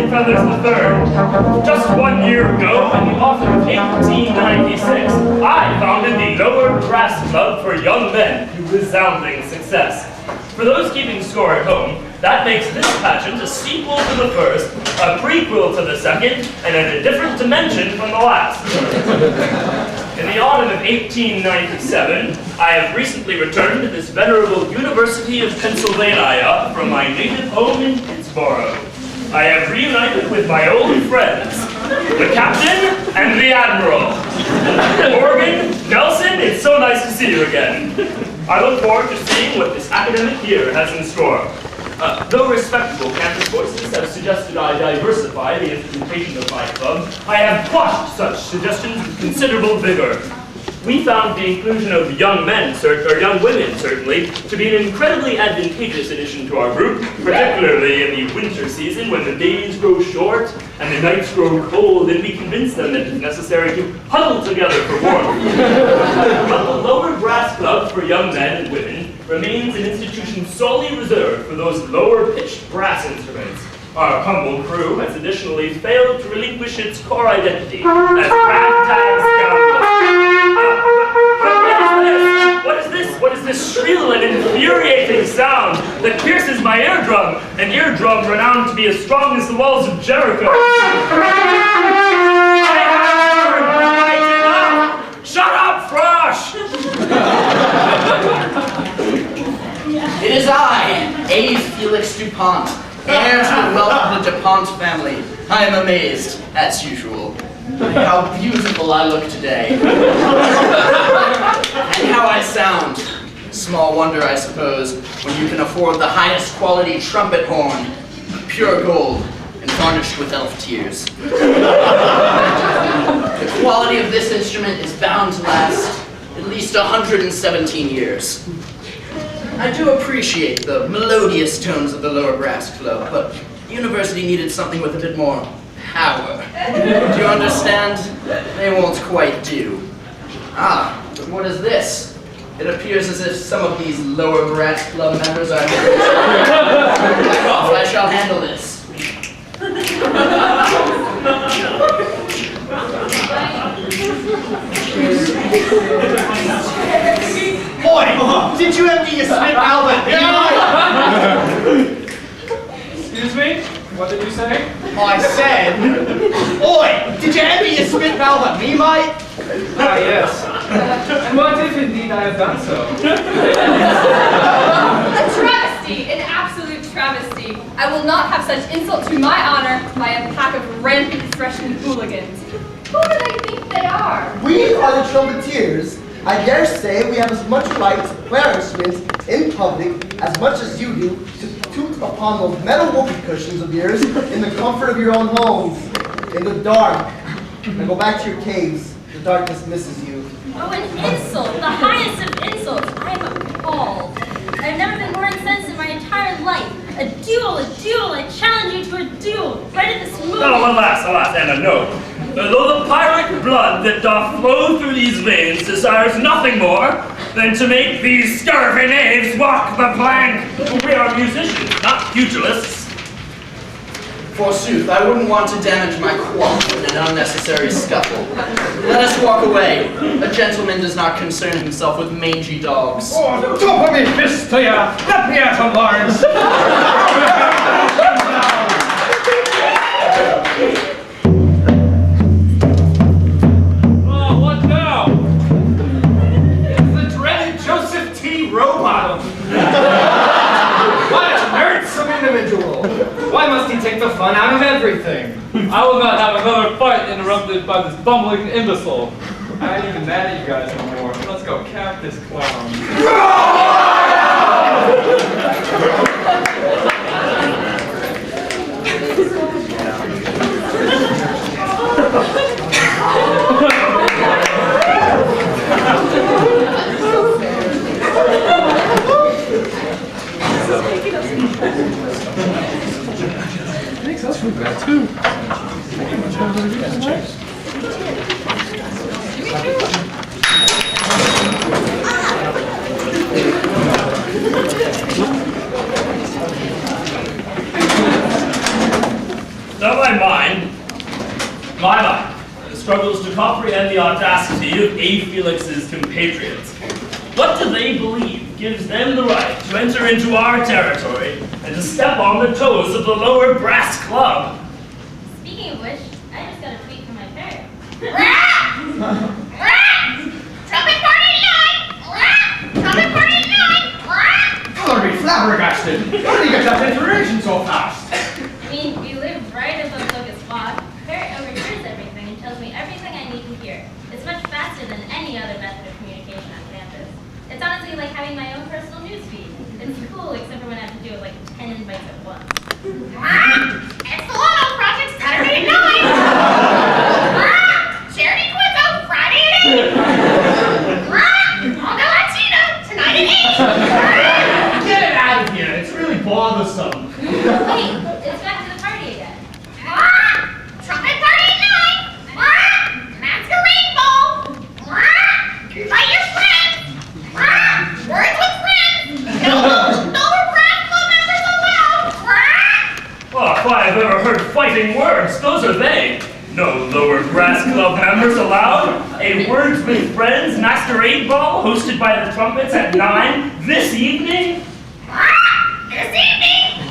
Rusty Feathers III. Just 1 year ago, in the autumn of 1896, I founded the Lower Grass Club for Young Men to resounding success. For those keeping score at home, that makes this pageant a sequel to the first, a prequel to the second, and in a different dimension from the last. In the autumn of 1897, I have recently returned to this venerable University of Pennsylvania from my native home in Pittsburgh. I have reunited with my old friends, the captain and the admiral. Morgan, Nelson, it's so nice to see you again. I look forward to seeing what this academic year has in store. Though respectable campus voices have suggested I diversify the instrumentation of my club, I have quashed such suggestions with considerable vigor. We found the inclusion of young men, or young women certainly, to be an incredibly advantageous addition to our group, particularly in the winter season when the days grow short and the nights grow cold, and we convince them that it's necessary to huddle together for warmth. But the Lower Grass Club for Young Men and Women remains an institution solely reserved for those lower-pitched brass instruments. Our humble crew has additionally failed to relinquish its core identity as ragtag scoundrels. What is this shrill and infuriating sound that pierces my eardrum, an eardrum renowned to be as strong as the walls of Jericho? Shut up, Frosh! It is I, A. Felix DuPont, heir to the wealth of the DuPont family. I am amazed, as usual, how beautiful I look today. And how I sound. Small wonder, I suppose, when you can afford the highest quality trumpet horn, pure gold, and varnished with elf tears. The quality of this instrument is bound to last at least 117 years. I do appreciate the melodious tones of the Lower Brass Club, but the university needed something with a bit more power. Do you understand? They won't quite do. Ah, but what is this? It appears as if some of these Lower Brass Club members are... Back off, I shall handle this. Boy, did you empty your Smith Albert? Excuse me? What did you say? I said, oi, did you empty your Smith Albert, me mate? Ah, yes. And what if indeed I have done so? A travesty, an absolute travesty. I will not have such insult to my honor by a pack of rampant freshman hooligans. Who do they think they are? We are the trumpeters. I dare say we have as much right to play our instruments in public as much as you do to toot upon those metal whoopee cushions of yours in the comfort of your own homes, in the dark. Now go back to your caves. The darkness misses you. Oh, an insult, the highest of insults. I am appalled. I've never been more incensed in my entire life. A duel, I challenge you to a duel, right at this moment. Oh, alas, Anna, no. Though the pirate blood that doth flow through these veins desires nothing more than to make these scurvy knaves walk the plank. We are musicians, not pugilists. Forsooth, I wouldn't want to damage my quaff in an unnecessary scuffle. Let us walk away. A gentleman does not concern himself with mangy dogs. Oh, don't put me fist to ya! Let me at him, Lawrence! Oh, what now? It's the dreaded Joseph T. Robot. What a nerdsome individual! Why must he take the fun out of everything? I will not have another fight interrupted by this bumbling imbecile. I ain't even mad at you guys no more. Let's go cap this clown. Makes us feel bad too. Now my mind, struggles to comprehend the audacity of A. Felix's compatriots. What do they believe gives them the right to enter into our territory and to step on the toes of the Lower Brass Club? Speaking of which, I just got a tweet from my parrot. Trumpet party night! Trumpet party night! You'll be flabbergasted. How did you get that information so fast? I mean, we live right above Locust Walk. Parrot overhears everything and tells me everything I need to hear. It's much faster than any other method of communication on campus. It's honestly like having my own personal news feed. It's cool, except for when I have to do it like 10 invites at once. It's the Lotto Project Saturday night! Charity quiz on Friday at 8! Mondo Latino tonight at 8! Get it out of here. It's really bothersome. Wait, it's back to the party again. Trumpet party night! Masquerade ball! Invite your friends! Words with friends! No Brass Club members allowed! Well, if I have ever heard fighting words, those are they. No Lower Brass Club members allowed. A Words with Friends masquerade ball hosted by the Trumpets at 9 this evening? This evening!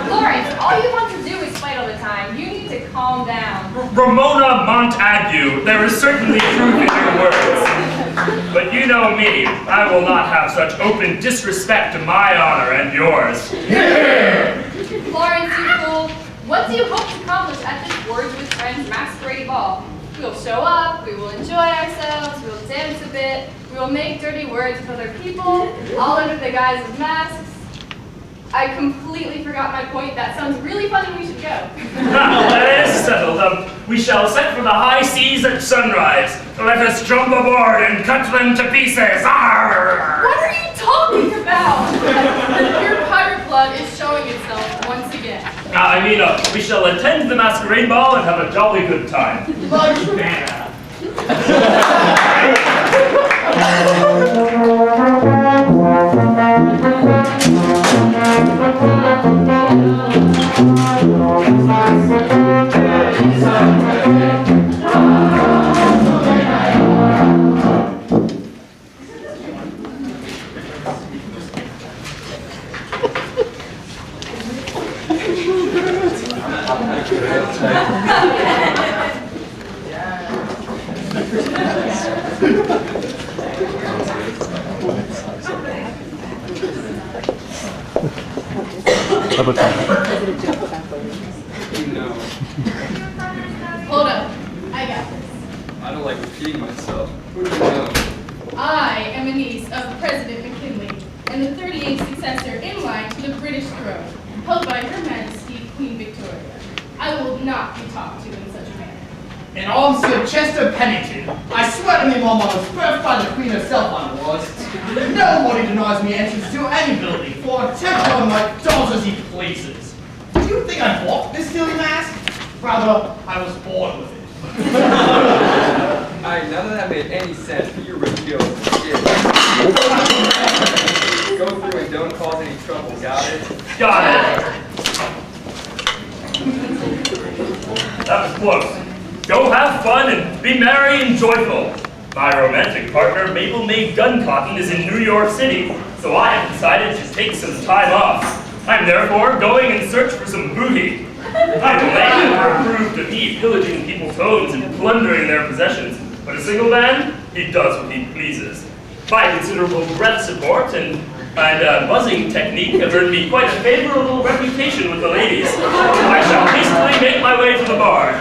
Lawrence, all you want to do is fight all the time. You need to calm down. Ramona Montague, there is certainly truth in your words. But you know me, I will not have such open disrespect to my honor and yours. Lawrence, you fool. What do you hope to accomplish at this Words with Friends masquerade ball? We will show up, we will enjoy ourselves, we will dance a bit, we will make dirty words with other people, all under the guise of masks. I completely forgot my point. That sounds really fun and we should go. That is settled. We shall set for the high seas at sunrise. Let us jump aboard and cut them to pieces. Arr! What are you talking about? The pure pirate blood is showing itself once again. We shall attend the masquerade ball and have a jolly good time. Much better. Hold up. I got this. I don't like repeating myself. Who do you know? I am a niece of President McKinley and the 38th successor in line to the British throne, held by Her Majesty Queen Victoria. I will not be talked to in such a manner. And I'm Sir Chester Pennington. I swear to me, Mom, I was birthed by the Queen herself, I was. Nobody denies me entrance to any building, for a temper might does as he pleases. Do you think I bought this silly mask? Rather, I was born with it. Alright, none of that made any sense, but you're ridiculous. Shit. Go through and don't cause any trouble, got it? Got it. That was close. Go have fun and be merry and joyful. My romantic partner, Mabel May Guncotton, is in New York City, so I have decided to take some time off. I'm therefore going in search for some booty. I will never approve of me pillaging people's homes and plundering their possessions, but a single man, he does what he pleases. My considerable breath support and buzzing technique have earned me quite a favorable reputation with the ladies. I shall hastily make my way to the bar.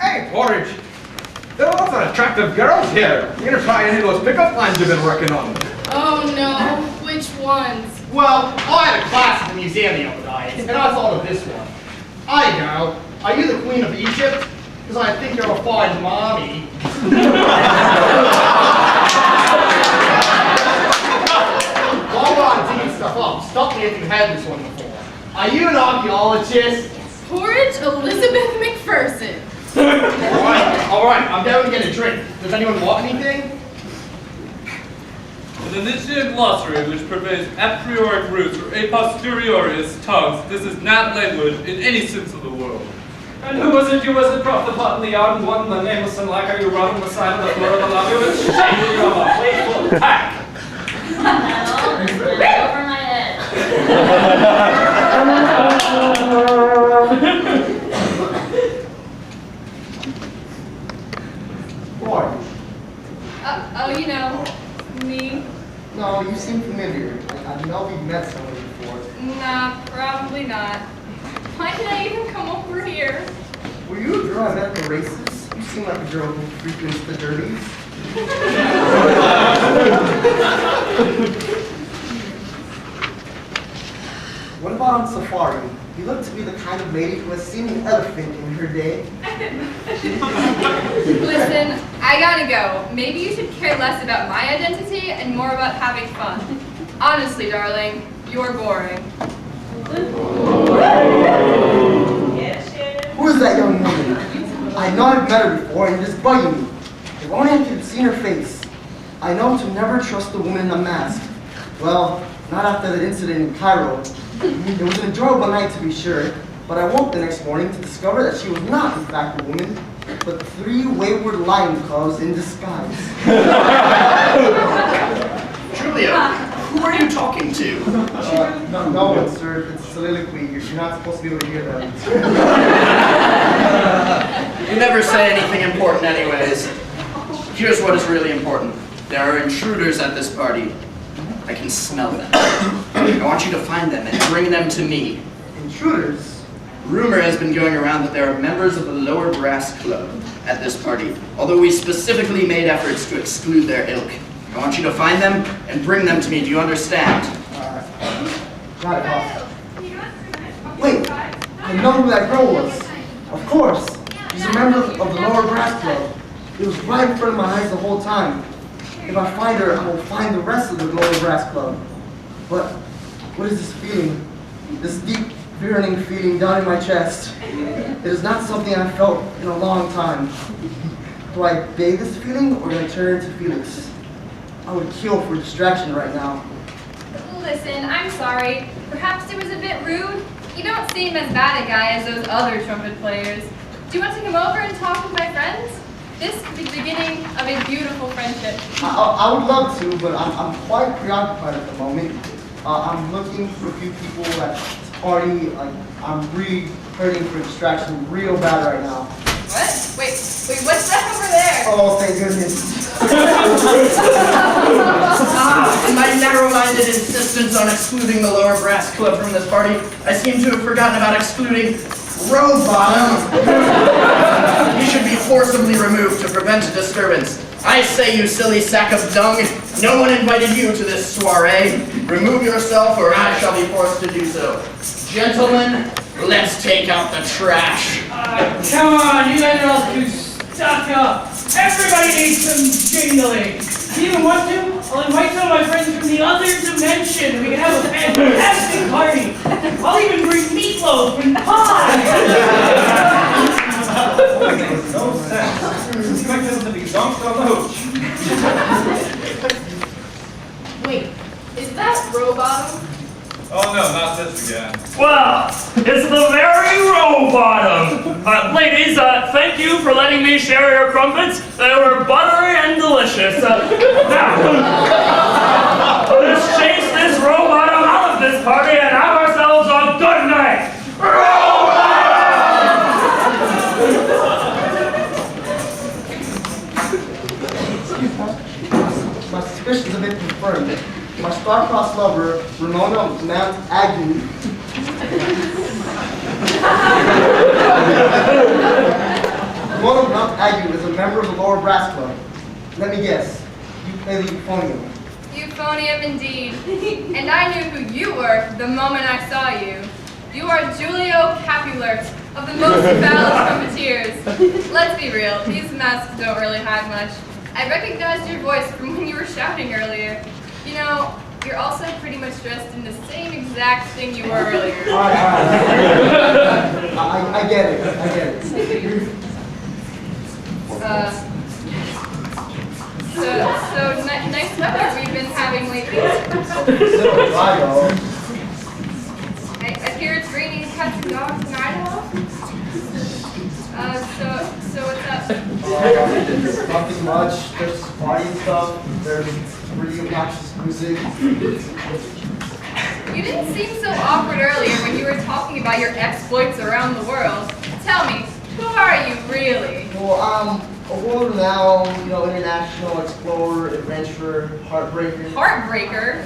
Hey, Porridge! There are lots of attractive girls here. You gonna try any of those pickup lines you've been working on? Oh no, which ones? Well, I had a class at the museum the other night, and I thought of this one. Hi, girl. Are you the Queen of Egypt? Because I think you're a fine mommy. had this one before. Are you an archaeologist? Porridge Elizabeth McPherson. All right, I'm down to get a drink. Does anyone want anything? An initiate glossary which pervades a priori roots or a posteriori's tongues. This is not language in any sense of the word. And who was it you was that brought the pot in the yard and one the nameless and like are you robbing the side of the floor of the lobby with shame you of a playful pack? Well, this went over my head. Who are you? Oh, you know, me. No, you seem familiar. I know we've met someone before. Nah, probably not. Why did I even come over here? Were you a girl I met at the races? You seem like a girl who frequents the dirties. What about on safari? You look to be the kind of lady who has seen an elephant in her day. Listen, I gotta go. Maybe you should care less about my identity and more about having fun. Honestly, darling, you're boring. Who is that young woman? I know I've met her before and it is bugging me. If only I could have seen her face. I know to never trust a woman in a mask. Well, not after that incident in Cairo. It was an enjoyable night to be sure, but I woke the next morning to discover that she was not in fact a woman, but 3 wayward lion cubs in disguise. Julia, who are you talking to? No one, sir. It's a soliloquy. You're not supposed to be able to hear that. You never say anything important anyways. Here's what is really important. There are intruders at this party. I can smell them. I want you to find them and bring them to me. Intruders? Rumor has been going around that there are members of the Lower Brass Club at this party, although we specifically made efforts to exclude their ilk. I want you to find them and bring them to me. Do you understand? Got it, boss. Wait, I know who that girl was. Of course. She's a member of the Lower Brass Club. It was right in front of my eyes the whole time. If I find her, I will find the rest of the Lower Brass Club. But what is this feeling? This deep, burning feeling down in my chest. It is not something I've felt in a long time. Do I beg this feeling or do I turn to Felix? I would kill for distraction right now. Listen, I'm sorry. Perhaps it was a bit rude. You don't seem as bad a guy as those other trumpet players. Do you want to come over and talk with my friends? This could be the beginning of a beautiful friendship. I would love to, but I'm quite preoccupied at the moment. I'm looking for a few people at this party. I'm really hurting for distraction real bad right now. What? Wait, what's that over there? Oh, thank goodness. In my narrow-minded insistence on excluding the Lower Brass Club from this party, I seem to have forgotten about excluding Rowbottom. He should be forcibly removed to prevent a disturbance. I say, you silly sack of dung, no one invited you to this soiree. Remove yourself or I shall be forced to do so. Gentlemen, let's take out the trash. Come on, you guys are all too stuck up. Everybody needs some jingling. Do you even want to? I'll invite some of my friends from the other dimension. We can have a fantastic party. I'll even bring meatloaf and pie. No sense. Expect them to be dunked on the hooch. Wait, is that Rowbottom? Oh no, not this again. Well, it's the very Rowbottom. Ladies, thank you for letting me share your crumpets. They were buttery and delicious. Now, let's chase this Rowbottom out of this party and have ourselves a good night. My suspicions have been confirmed. My star-crossed lover, Ramona Mount Agnew. Ramona Mount Agnew is a member of the Lower Brass Club. Let me guess, you play the euphonium. Euphonium indeed. And I knew who you were the moment I saw you. You are Julio Capulart of the most foul trumpeters. Let's be real, these masks don't really hide much. I recognized your voice from when you were shouting earlier. You know, You're also pretty much dressed in the same exact thing you were earlier. All right. I get it. So nice weather we've been having lately. I hear it's raining cats and dogs in Idaho. So what's up? Nothing much. There's party and stuff. There's really obnoxious music. You didn't seem so awkward earlier when you were talking about your exploits around the world. Tell me, who are you really? Well, I'm a world-renowned, international explorer, adventurer, heartbreaker. Heartbreaker?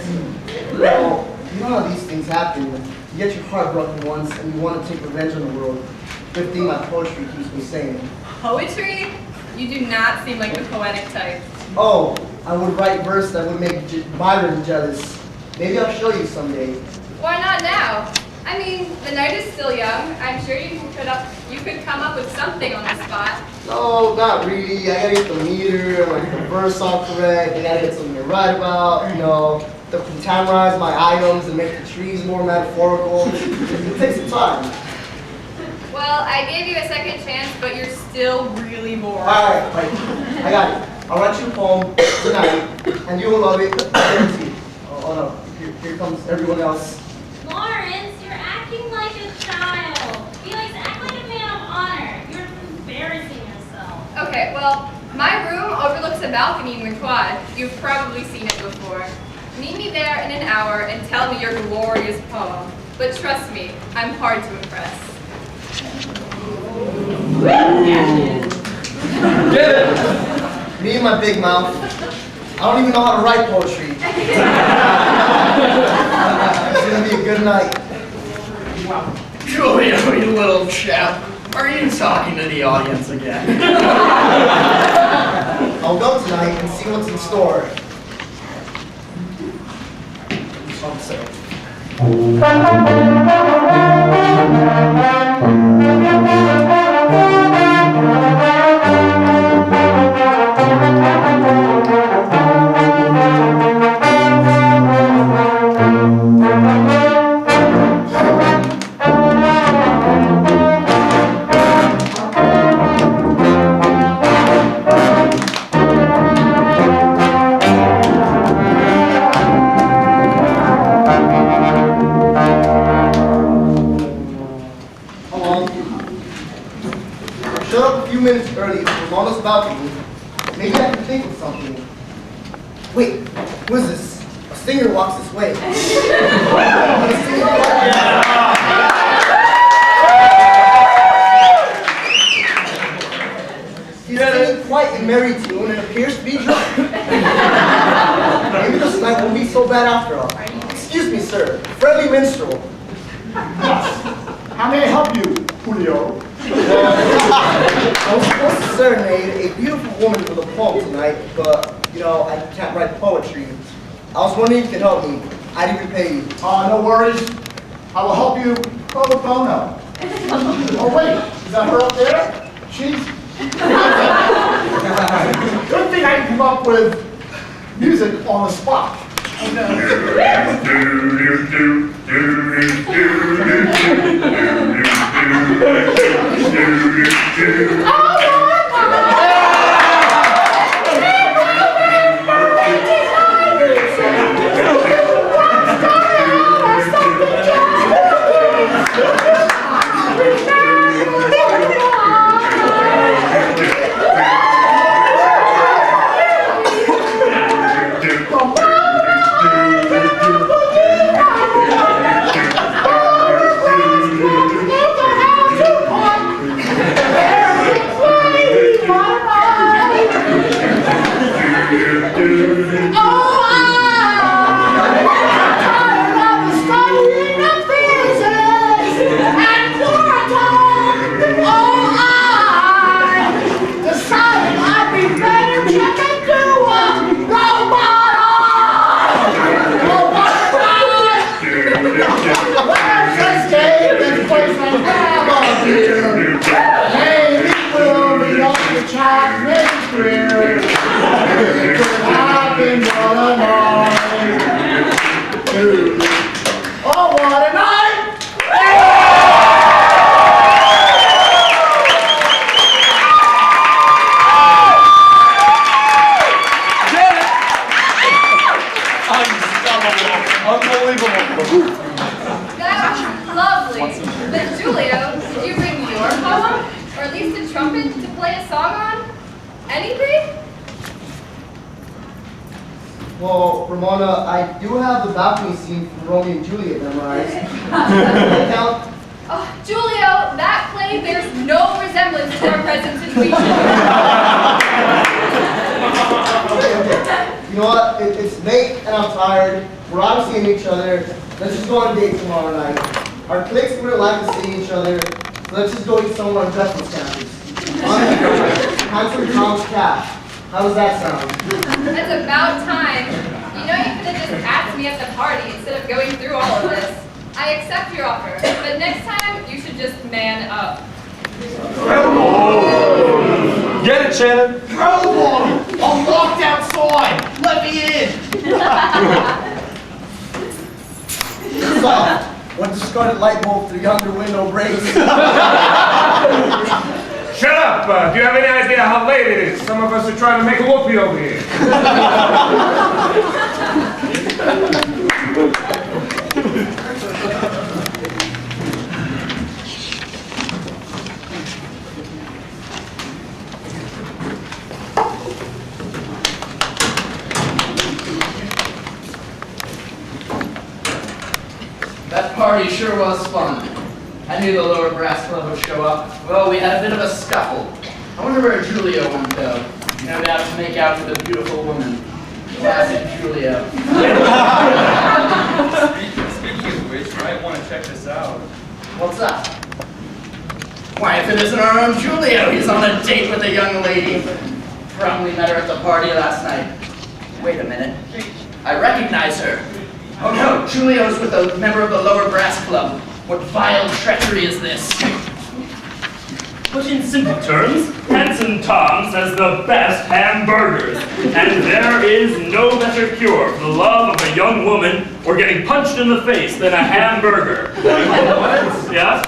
Well, you know how these things happen. You get your heart broken once and you want to take revenge on the world. Good thing my poetry keeps me sane. Poetry? You do not seem like the poetic type. Oh, I would write verse that would make Byron jealous. Maybe I'll show you someday. Why not now? I mean, the night is still young. I'm sure you could come up with something on the spot. No, not really. I gotta get the meter, like the verse all correct. I gotta get something to write about, to contemporarize my items and make the trees more metaphorical. It takes some time. Well, I gave you a second chance, but you're still really bored. Alright, I got it. I'll write you a poem tonight, and you will love it. Guaranteed. Oh no, here comes everyone else. Lawrence, you're acting like a child. Felix, act like a man of honor. You're embarrassing yourself. Okay, well, my room overlooks a balcony in the quad. You've probably seen it before. Meet me there in an hour and tell me your glorious poem. But trust me, I'm hard to impress. Get it! Me and my big mouth. I don't even know how to write poetry. It's gonna be a good night. Julio, you little chap. Are you talking to the audience again? I'll go tonight and see what's in store. Maybe I can think of something. Wait, what is this? A singer walks this way. He's singing quite a merry tune and appears to be drunk. Maybe this night won't be so bad after all. Excuse me, sir. Friendly minstrel. Yes. How may I help you, Julio? I was supposed to serenade a beautiful woman with a poem tonight, but, I can't write poetry. I was wondering if you could help me. I'd even pay you. No worries. I will help you pro bono. Oh, wait. Is that her up there? She's... Good thing I can come up with music on the spot. I've been Unbelievable. That was lovely. But Julio, did you bring your poem? Or at least a trumpet to play a song on? Anything? Well, Ramona, I do have the balcony scene from Romeo and Juliet memorized. Does that count? Oh, Julio, that play bears no resemblance to our present situation. Okay. You know what? It's late and I'm tired. We're obviously in each other. Let's just go on a date tomorrow night. Our cliques wouldn't like to see each other, so let's just go eat somewhere on Justin's campus. Handsome Tom's Cash. How does that sound? That's about time. You know you could have just asked me at the party instead of going through all of this. I accept your offer, but next time you should just man up. Get it, Shannon? Crowbar! I'm locked outside! Let me in! So, when the scarlet light bulb through yonder window breaks. Shut up! Do you have any idea how late it is? Some of us are trying to make a whoopee over here. That party sure was fun. I knew the lower brass club would show up. Well, we had a bit of a scuffle. I wonder where Julio went though. No doubt to make out with a beautiful woman. Classic Julio. Speaking of which, you might want to check this out. What's up? Why, if it isn't our own Julio, he's on a date with a young lady. Probably met her at the party last night. Wait a minute. I recognize her. Oh no, Julio's with a member of the lower brass club. What vile treachery is this? Put in simple terms, Handsome Tom's has the best hamburgers, and there is no better cure for the love of a young woman or getting punched in the face than a hamburger. What? Yeah?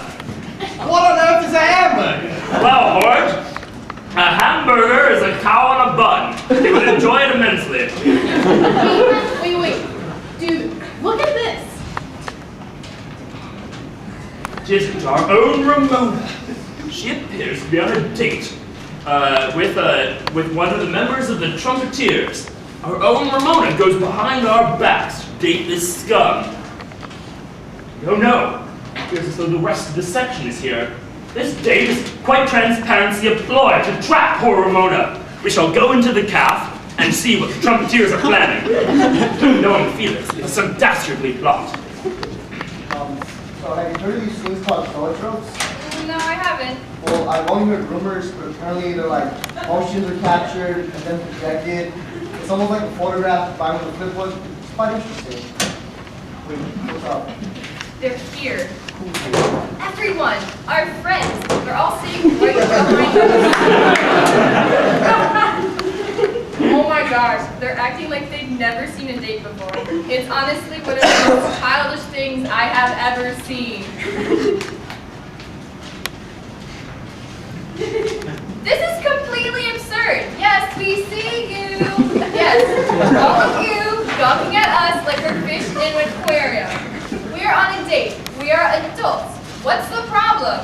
What on earth is a hamburger? Well, Hort, a hamburger is a cow on a bun. You would enjoy it immensely. Wait. Dude, look at this. Just our own Ramona. She appears to be on a date with one of the members of the Trumpeteers. Our own Ramona goes behind our backs to date this scum. Oh no, here's as though the rest of the section is here. This date is quite transparency a ploy to trap poor Ramona. We shall go into the calf and see what the Trumpeteers are planning. Knowing Felix, it's some dastardly plot. So have you heard of these things called tropes? No, I haven't. Well, I've only heard rumors, but apparently they're like motions are captured and then projected. It's almost like a photograph by with a flipbook. It's quite interesting. Wait, what's up? They're here. Everyone, our friends, they're all sitting right behind us. Oh my gosh, they're acting like they've never seen a date before. It's honestly one of the most childish things I have ever seen. This is completely absurd. Yes, we see you. Yes, all of you gawking at us like we're fish in an aquarium. We are on a date. We are adults. What's the problem?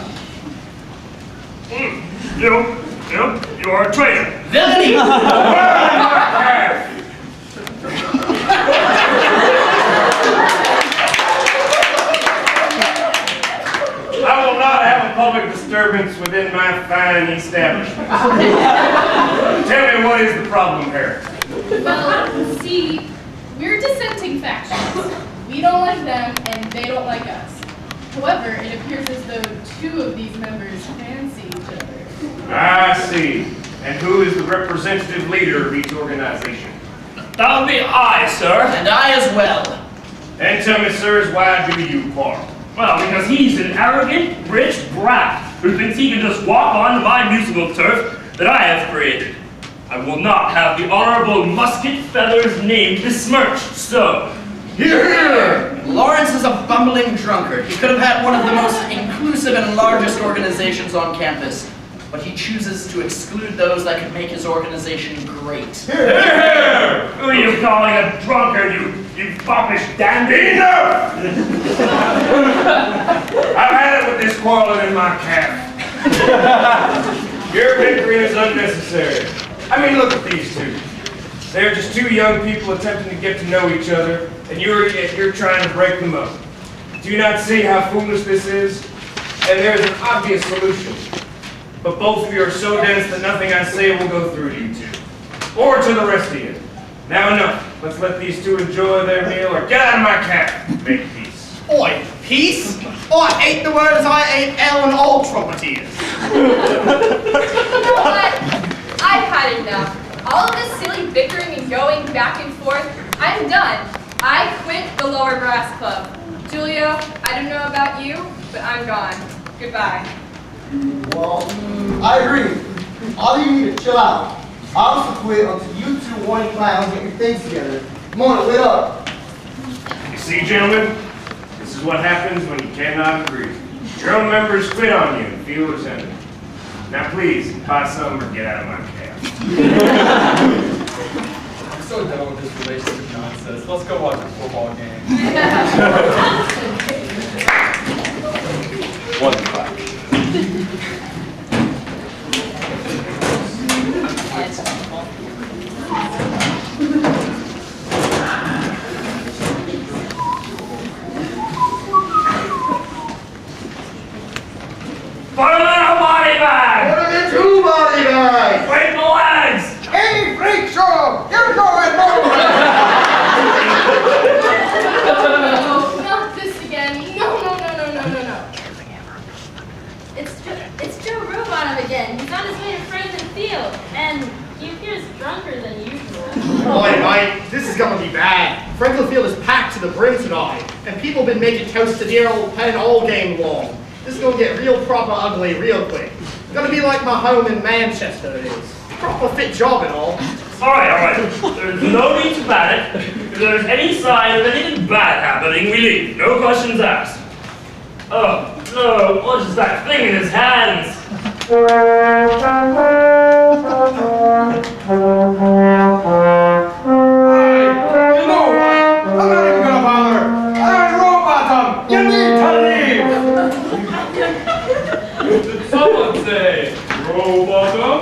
You are a traitor. Villainy! I will not have a public disturbance within my fine establishment. Tell me, what is the problem here? Well, see, we're dissenting factions. We don't like them, and they don't like us. However, it appears as though two of these members fancy each other. I see. And who is the representative leader of each organization? That would be I, sir. And I as well. And tell me, sirs, why do you quarrel? Well, because he's an arrogant, rich brat who thinks he can just walk onto my musical turf that I have created. I will not have the honorable Musket Feather's name besmirched, so... Here! Lawrence is a bumbling drunkard. He could have had one of the most inclusive and largest organizations on campus, but he chooses to exclude those that could make his organization great. Here! Who are you calling a drunkard, you foppish dandy. Enough! I've had it with this quarreling in my camp. Your bickering is unnecessary. I mean, look at these two. They're just two young people attempting to get to know each other, and you're trying to break them up. Do you not see how foolish this is? And there's an obvious solution. But both of you are so dense that nothing I say will go through to you two. Or to the rest of you. Now enough. Let's let these two enjoy their meal or get out of my camp. Make peace. Oi, peace? I ate the words I ate L and all trumpeteers. You know what? I've had enough. All of this silly bickering and going back and forth, I'm done. I quit the Lower Brass Club. Julio, I don't know about you, but I'm gone. Goodbye. Well, I agree. All you need to chill out. I'll also quit until you two whiny clowns get your things together. Come on, wait up. You see, gentlemen? This is what happens when you cannot agree. Your own members quit on you and feel resentment. Now please, buy some or get out of my camp. I'm so done with this relationship nonsense. Let's go watch a football game. 1-5. Put him in a body bag! Put him in two body bags! Break the legs! Hey, freak show! Here we go, Red No, not this again. No. It's Joe Robot again. He's on his way to Franklin Field, and he appears drunker than usual. Oi, mate, this is gonna be bad. Franklin Field is packed to the brim tonight, and people been making toast to dear old Penn all game long. This is gonna get real proper ugly real quick. It's gonna be like my home in Manchester it is. Proper fit job and all. All right. There's no need to panic. If there's any sign of anything bad happening, we leave. No questions asked. Oh, no, what is that thing in his hands? You know what? I'm not even gonna bother. Alright, Robotham, you need to leave. Did someone say Robotham?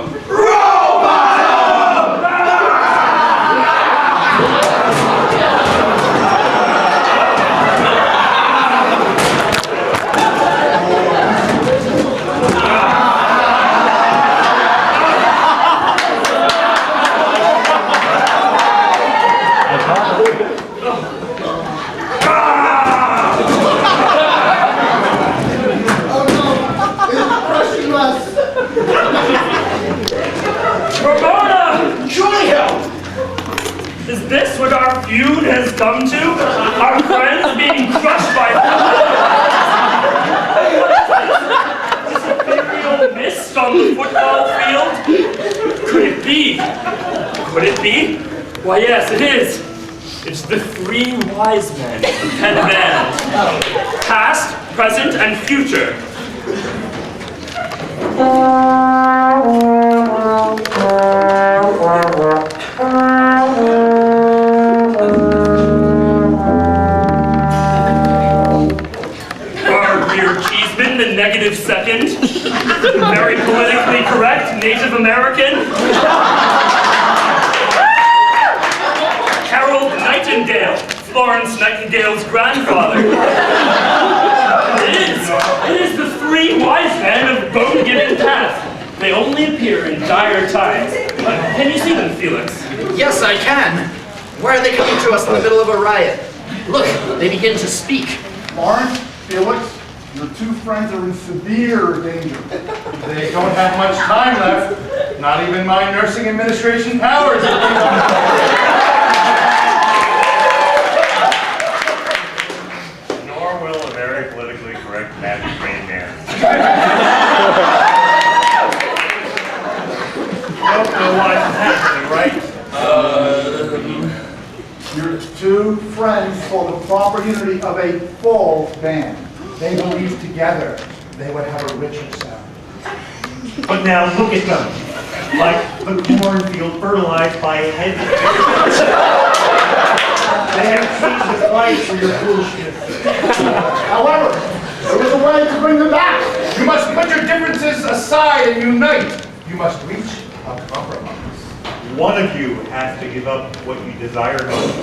Is this what our feud has come to? Our friends being crushed by this ethereal mist on the football field? Could it be? Could it be? Why, yes, it is. It's the three wise men of Penn. Past, present, and future. The negative second, very politically correct, Native American. Harold Nightingale, Florence Nightingale's grandfather. It is the three wise men of Bonegiving path. They only appear in dire times. Can you see them, Felix? Yes, I can. Why are they coming to us in the middle of a riot? Look, they begin to speak. Lawrence, Felix, your two friends are in severe danger. They don't have much time left. Not even my nursing administration powers. Nor will a very politically correct magic-trained man. Don't know what's happening, right? Your two friends stole the property of a false band. They believed together they would have a richer sound. But now look at them. Like the cornfield fertilized by heavy. They have seized the twice for your foolishness. However, there was a way to bring them back. You must put your differences aside and unite. You must reach a compromise. One of you has to give up what you desire most.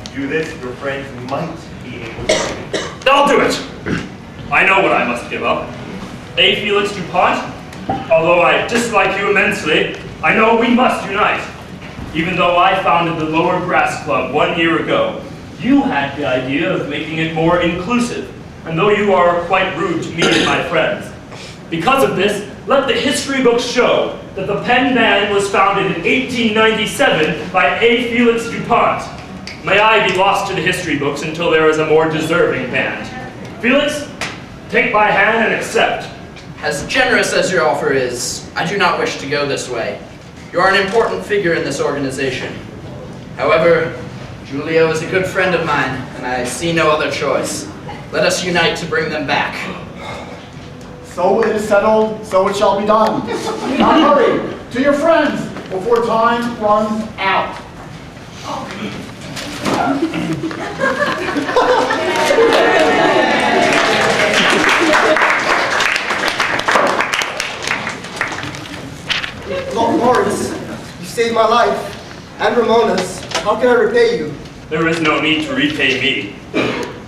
To do this, your friends might be able to. I'll do it. I know what I must give up. A. Felix DuPont, although I dislike you immensely, I know we must unite. Even though I founded the Lower Brass Club 1 year ago, you had the idea of making it more inclusive, and though you are quite rude to me and my friends. Because of this, let the history books show that the Penn Band was founded in 1897 by A. Felix DuPont. May I be lost to the history books until there is a more deserving band. Felix, take my hand and accept. As generous as your offer is, I do not wish to go this way. You are an important figure in this organization. However, Julio is a good friend of mine, and I see no other choice. Let us unite to bring them back. So it is settled, so it shall be done. Now hurry, to your friends, before time runs out. Lawrence, you saved my life, and Ramona's. How can I repay you? There is no need to repay me.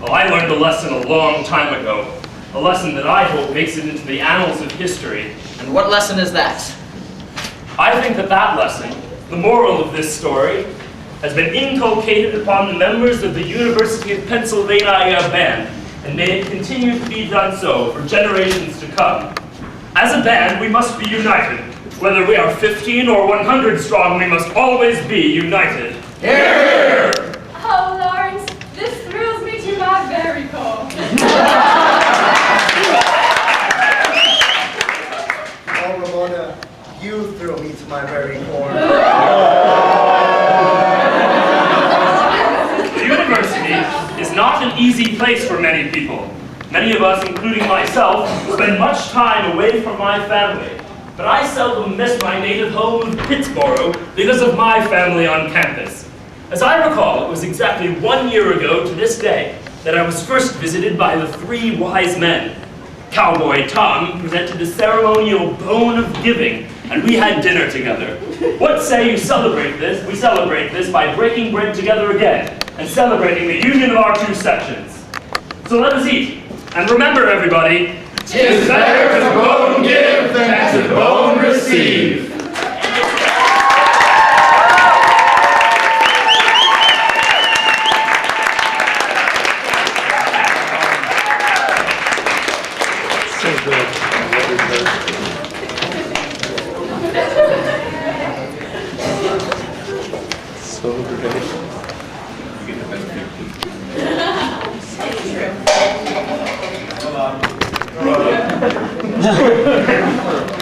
Well, I learned a lesson a long time ago. A lesson that I hope makes it into the annals of history. And what lesson is that? I think that lesson, the moral of this story, has been inculcated upon the members of the University of Pennsylvania Band, and may it continue to be done so for generations to come. As a band, we must be united. Whether we are 15 or 100 strong, we must always be united. Here! Oh, Lawrence, this thrills me to my very core. Oh, Ramona, you thrill me to my very core. The university is not an easy place for many people. Many of us, including myself, spend much time away from my family. But I seldom miss my native home of Pittsboro because of my family on campus. As I recall, it was exactly 1 year ago to this day that I was first visited by the three wise men. Cowboy Tom presented the ceremonial bone of giving, and we had dinner together. What say you celebrate this? We celebrate this by breaking bread together again and celebrating the union of our two sections. So let us eat. And remember, everybody, 'tis better to bone give than to bone receive. So good. So great. It's true.